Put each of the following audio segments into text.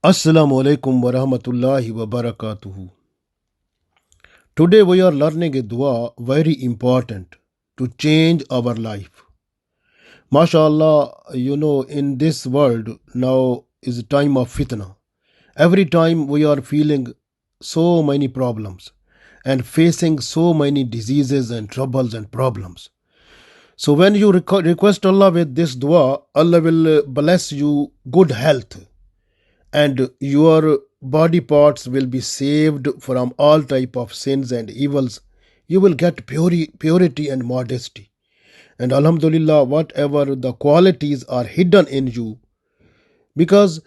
Assalamu alaikum wa rahmatullahi wa barakatuhu. Today we are learning a dua very important to change our life. MashaAllah, in this world now is a time of fitna. Every time we are feeling so many problems and facing so many diseases and troubles and problems. So when you request Allah with this dua, Allah will bless you good health and your body parts will be saved from all type of sins and evils. You will get purity and modesty, and alhamdulillah, whatever the qualities are hidden in you, because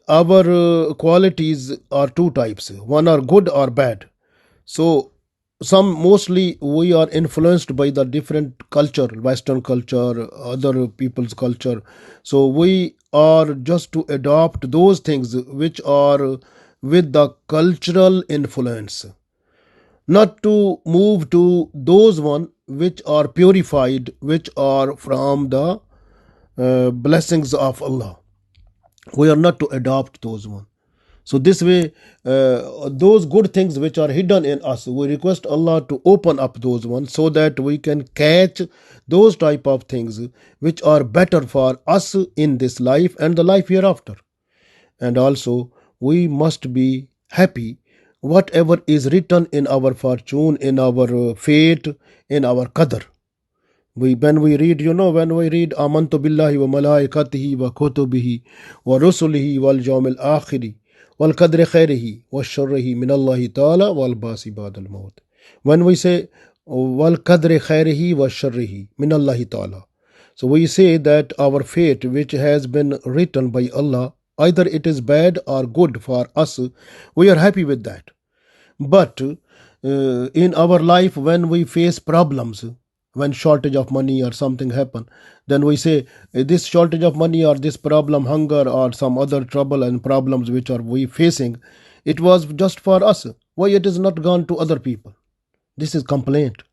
our qualities are two types, one are good or bad. So some, mostly we are influenced by the different culture, western culture, other people's culture. So we are just to adopt those things which are with the cultural influence, not to move to those one which are purified, which are from the blessings of Allah. We are not to adopt those one. So this way, those good things which are hidden in us, we request Allah to open up those ones so that we can catch those type of things which are better for us in this life and the life hereafter. And also, we must be happy whatever is written in our fortune, in our fate, in our qadr. When we read, amantu billahi wa malaikatihi wa kutubihi wa rusulihi wal yawmil akhiri wal qadri khairihi wa sharrihi min Allahi ta'ala wal basi ba'dal maut. When we say wal qadri khairihi wa sharrihi min Allahi ta'ala, so we say that our fate which has been written by Allah, either it is bad or good for us, we are happy with that. But in our life, when we face problems, when shortage of money or something happen, then we say this shortage of money or this problem, hunger or some other trouble and problems which are we facing, it was just for us. Why it is not gone to other people? This is complaint.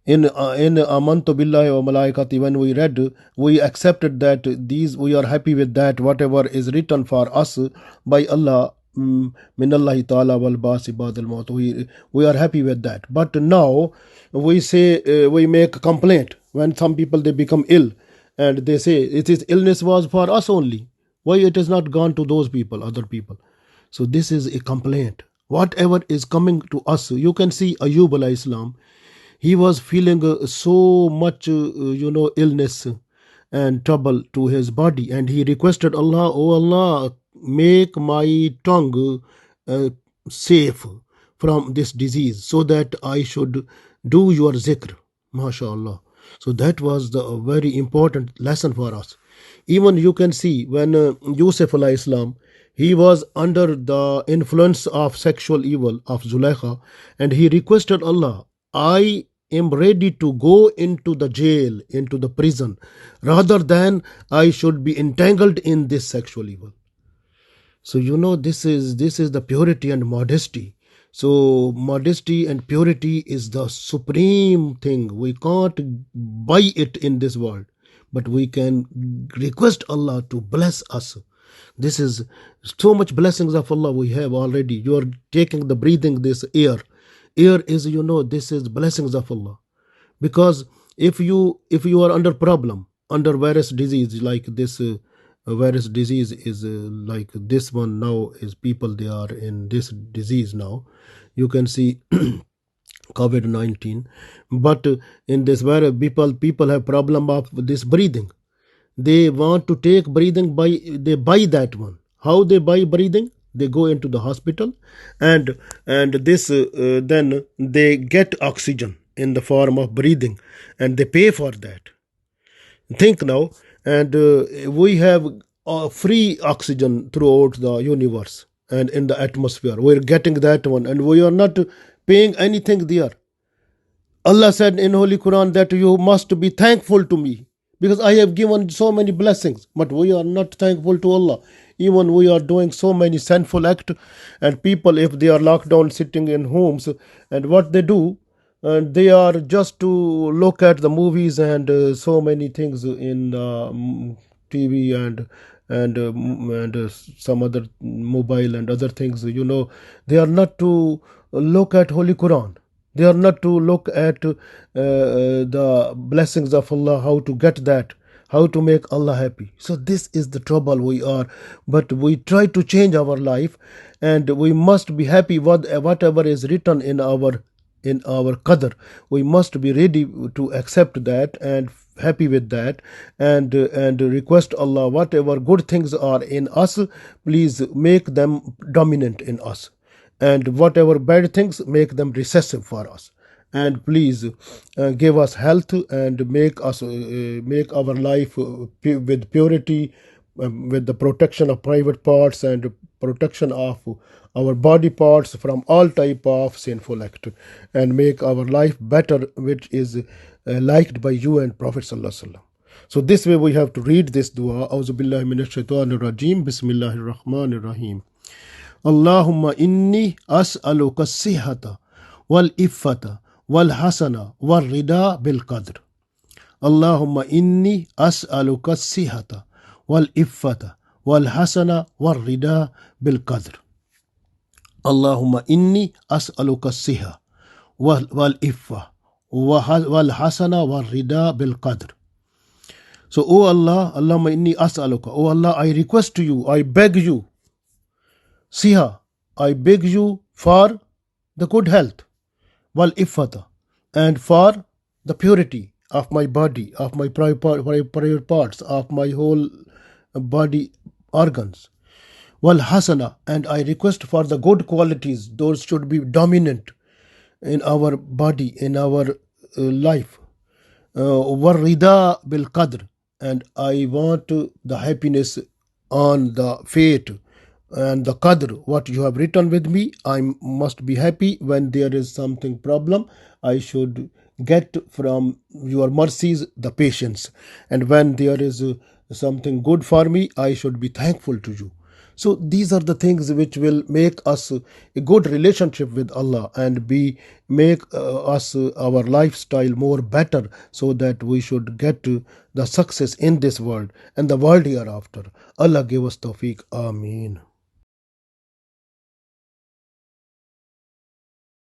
In amantu billahi wa malaikati, when we read, we accepted that these, we are happy with that whatever is written for us by Allah, minallahi ta'ala wal basi ba'dal maut, we are happy with that. But now we say, we make a complaint when some people they become ill and they say it is illness was for us only, why it is not gone to those people, other people. So this is a complaint. Whatever is coming to us, you can see Ayub alayhi salam, he was feeling so much illness and trouble to his body, and he requested Allah, oh Allah, make my tongue safe from this disease so that I should do your zikr. MashaAllah. So that was the very important lesson for us. Even you can see when Yusuf alayhi salam, he was under the influence of sexual evil of Zulaikha, and he requested Allah, I am ready to go into the jail, into the prison, rather than I should be entangled in this sexual evil. So this is the purity and modesty. So modesty and purity is the supreme thing. We can't buy it in this world, but we can request Allah to bless us. This is so much blessings of Allah we have already. You are taking the breathing this air. Air is, this is blessings of Allah. Because if you are under problem, under various disease like this, virus disease is like this one now is people they are in this disease now. You can see COVID-19. But in this where people have problem of this breathing. They want to take breathing they buy that one. How they buy breathing? They go into the hospital and this then they get oxygen in the form of breathing and they pay for that. Think now, and we have free oxygen throughout the universe and in the atmosphere. We're getting that one and we are not paying anything there. Allah said in Holy Quran that you must be thankful to me because I have given so many blessings, but we are not thankful to Allah. Even we are doing so many sinful acts, and people, if they are locked down sitting in homes, and what they do, they are just to look at the movies and so many things in TV and some other mobile and other things, they are not to look at Holy Quran. They are not to look at the blessings of Allah, how to get that, how to make Allah happy. So this is the trouble we are. But we try to change our life, and we must be happy with whatever is written in our qadr. We must be ready to accept that and happy with that, and request Allah, whatever good things are in us, please make them dominant in us, and whatever bad things, make them recessive for us. And please give us health and make our life with purity, with the protection of private parts and protection of our body parts from all type of sinful act, and make our life better, which is liked by you and Prophet sallallahu alaihi wasallam. So this way we have to read this dua. Auzu billahi minash shaitanir rajim. Bismillahir rahmanir rahim. Allahumma inni as'aluka sihhata wal iffata wal hasana wal rida bil qadr. Allahumma inni as'aluka sihhata wal iffata wal hasana wal rida bil qadr. Allahumma inni as'aluka siha wal iffa wal hasana wal rida bil qadr. So, O Allah, Allahumma inni as'aluka, O Allah, I request to you, I beg you, siha, I beg you for the good health, wal iffata, and for the purity of my body, of my private parts, of my whole body organs. Wal hasana, and I request for the good qualities, those should be dominant in our body, in our life. War rida bil qadr, and I want the happiness on the fate and the qadr, what you have written with me. I must be happy when there is something problem. I should get from your mercies the patience, and when there is something good for me, I should be thankful to you. So these are the things which will make us a good relationship with Allah, and make us our lifestyle more better, so that we should get the success in this world and the world hereafter. Allah give us tawfiq. Ameen.